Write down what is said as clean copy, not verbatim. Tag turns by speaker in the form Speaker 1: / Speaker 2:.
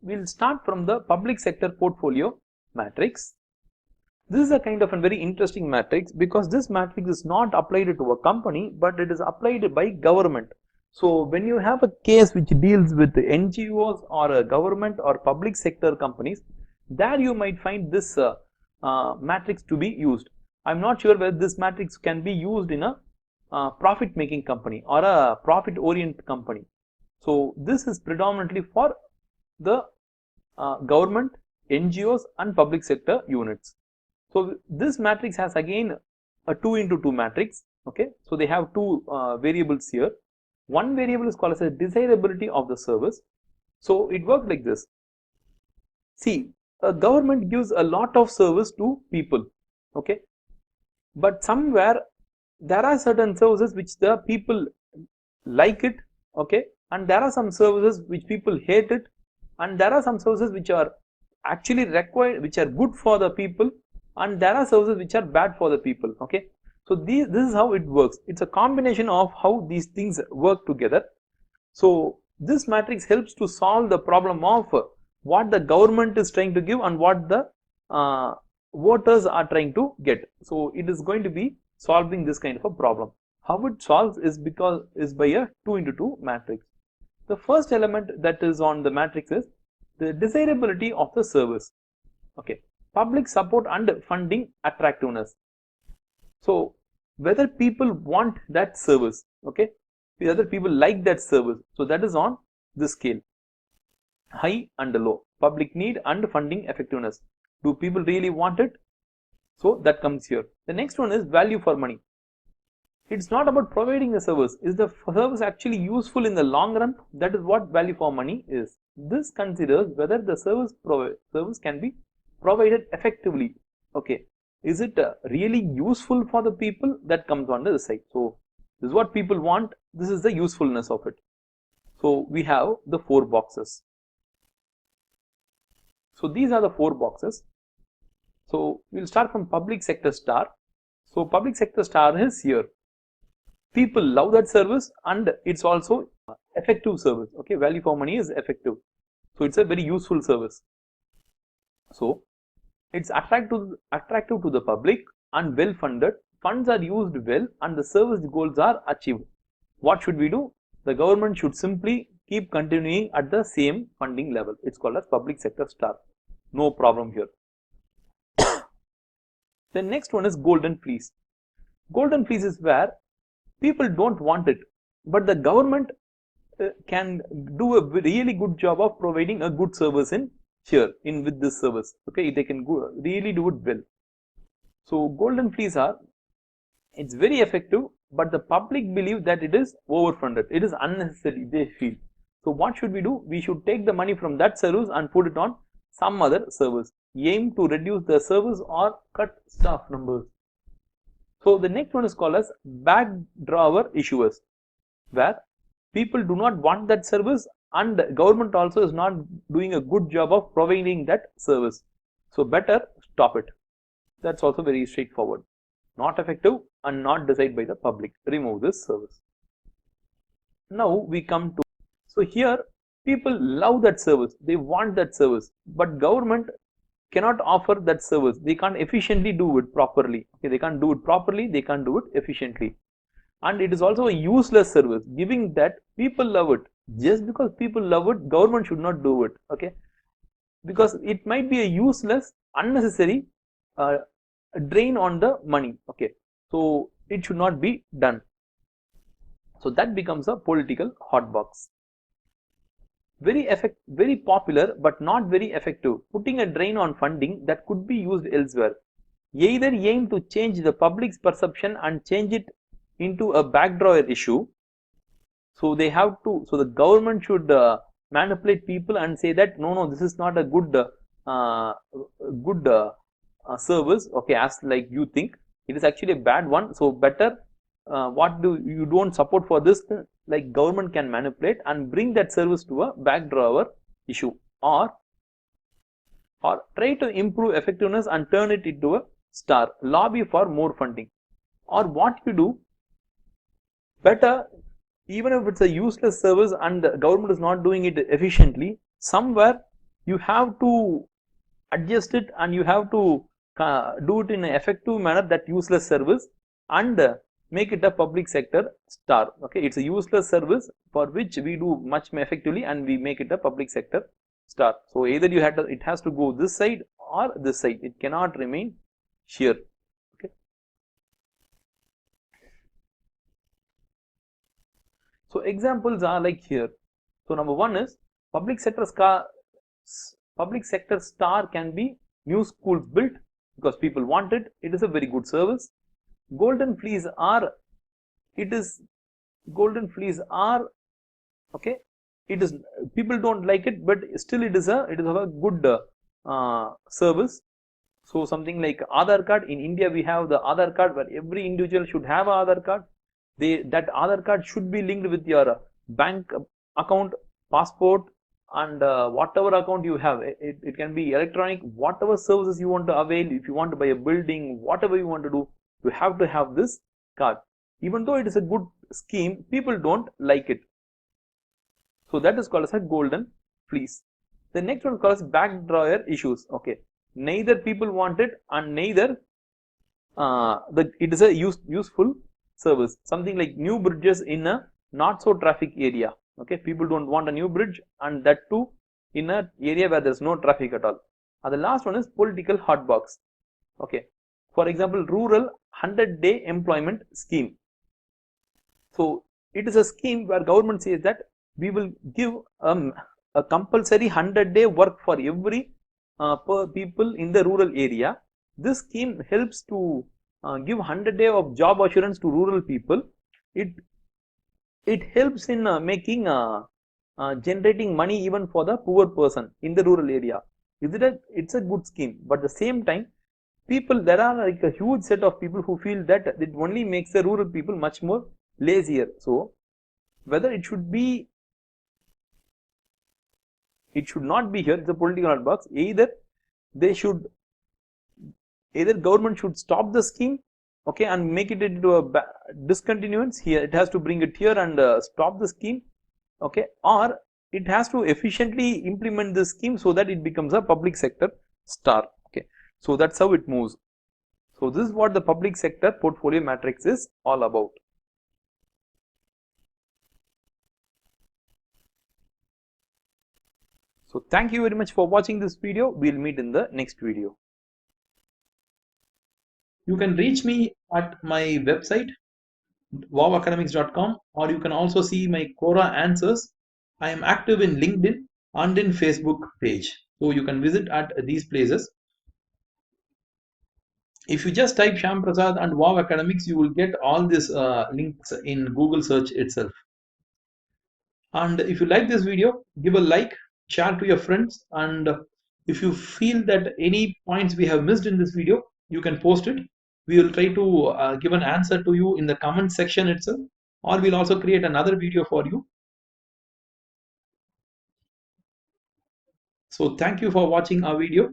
Speaker 1: we'll start from the public sector portfolio matrix. This is a kind of a very interesting matrix because this matrix is not applied to a company, but it is applied by government. So when you have a case which deals with NGOs or a government or public sector companies, there you might find this matrix to be used. I'm not sure whether this matrix can be used in a profit making company or a profit oriented company. So this is predominantly for the government, NGOs and public sector units. So this matrix has again a 2 into 2 matrix. Okay, so they have two variables here. One variable is called as a desirability of the service. So it works like this. See, a government gives a lot of service to people. Okay, but somewhere there are certain services which the people like it. Okay, and there are some services which people hate it, and there are some services which are actually required, which are good for the people, and there are services which are bad for the people. Okay, so this is how it works. It's a combination of how these things work together. So this matrix helps to solve the problem of what the government is trying to give and what the voters are trying to get. So it is going to be solving this kind of a problem. How it solves is by a 2 into 2 matrix. The first element that is on the matrix is the desirability of the service. Okay, public support and funding attractiveness. So whether people want that service, okay, whether people like that service, so that is on this scale, high and low, public need and funding effectiveness. Do people really want it? So that comes here. The next one is value for money. It's not about providing the service. Is the service actually useful in the long run? That is what value for money is. This considers whether the service can be provided effectively. Okay, is it really useful for the people? That comes on the side. So this is what people want. This is the usefulness of it. So we have the 4 boxes. So these are the 4 boxes. So we'll start from public sector star. So public sector star is here. People love that service and it's also effective service. Okay, value for money is effective. So it's a very useful service. So it's attractive to the public and well funded. Funds are used well and the service goals are achieved. What should we do? The government should simply keep continuing at the same funding level. It's called as public sector star. No problem here. The next one is golden fleece. Golden fleece is where people don't want it, but the government can do a really good job of providing a good service in here with this service. Okay, they can really do it well. So golden fleece it's very effective, but the public believe that it is overfunded. It is unnecessary, they feel. So what should we do? We should take the money from that service and put it on some other service. Aim to reduce the service or cut staff numbers. So the next one is called as backdrawer issuers, where people do not want that service and the government also is not doing a good job of providing that service. So better stop it. That's also very straightforward. Not effective and not desired by the public. Remove this service. Now we come to, so here people love that service. They want that service, but government cannot offer that service. They can't efficiently do it properly. Okay, they can't do it properly, they can't do it efficiently. And it is also a useless service, giving that people love it. Just because people love it, government should not do it. Okay, because it might be a useless, unnecessary drain on the money. Okay, so it should not be done. So that becomes a political hotbox. Very popular but not very effective, putting a drain on funding that could be used elsewhere. Either aim to change the public's perception and change it into a backdrawer issue. So they have to, so the government should manipulate people and say that no, this is not a good service. Okay, as like you think, it is actually a bad one. So better you don't support for this, like government can manipulate and bring that service to a backdrawer issue, or try to improve effectiveness and turn it into a star. Lobby for more funding, or what you do better, even if it's a useless service and the government is not doing it efficiently, somewhere you have to adjust it and you have to do it in an effective manner, that useless service, and make it a public sector star. Okay, it's a useless service for which we do much more effectively and we make it a public sector star. So either you have to, it has to go this side or this side, it cannot remain here. Okay, so examples are like here. So number one is public sector public sector star can be new schools built because people want it. It is a very good service. Golden fleece are, it is, golden fleece are, okay, it is, people don't like it, but still it is a good service. So something like Aadhaar card, in India we have the Aadhaar card where every individual should have an Aadhaar card. That Aadhaar card should be linked with your bank account, passport, and whatever account you have. It can be electronic, whatever services you want to avail. If you want to buy a building, whatever you want to do, you have to have this card. Even though it is a good scheme, people don't like it. So that is called as a golden fleece. The next one is called as back drawer issues. Okay, neither people want it and neither it is a useful service. Something like new bridges in a not so traffic area. Okay, people don't want a new bridge, and that too in a area where there's no traffic at all. And the last one is political hotbox. Okay, for example, rural 100-day employment scheme. So it is a scheme where government says that we will give a compulsory 100-day work for every per people in the rural area. This scheme helps to give 100-day of job assurance to rural people. It helps in making generating money even for the poor person in the rural area. It's a good scheme, but at the same time, there are like a huge set of people who feel that it only makes the rural people much more lazier. So whether it should not be here, it's a political hotbox. Either government should stop the scheme, okay, and make it into a discontinuance. Here it has to bring it here and stop the scheme, okay, or it has to efficiently implement the scheme so that it becomes a public sector star. Okay, so that's how it moves. So this is what the public sector portfolio matrix is all about. So thank you very much for watching this video. We'll meet in the next video. You can reach me at my website wowacademics.com, or you can also see my Quora answers. I am active in LinkedIn and in Facebook page, so you can visit at these places. If you just type Shyam Prasad and Wow Academics, you will get all these links in Google search itself. And if you like this video, give a like, share to your friends, and if you feel that any points we have missed in this video, you can post it. We will try to give an answer to you in the comment section itself, or we'll also create another video for you. So thank you for watching our video.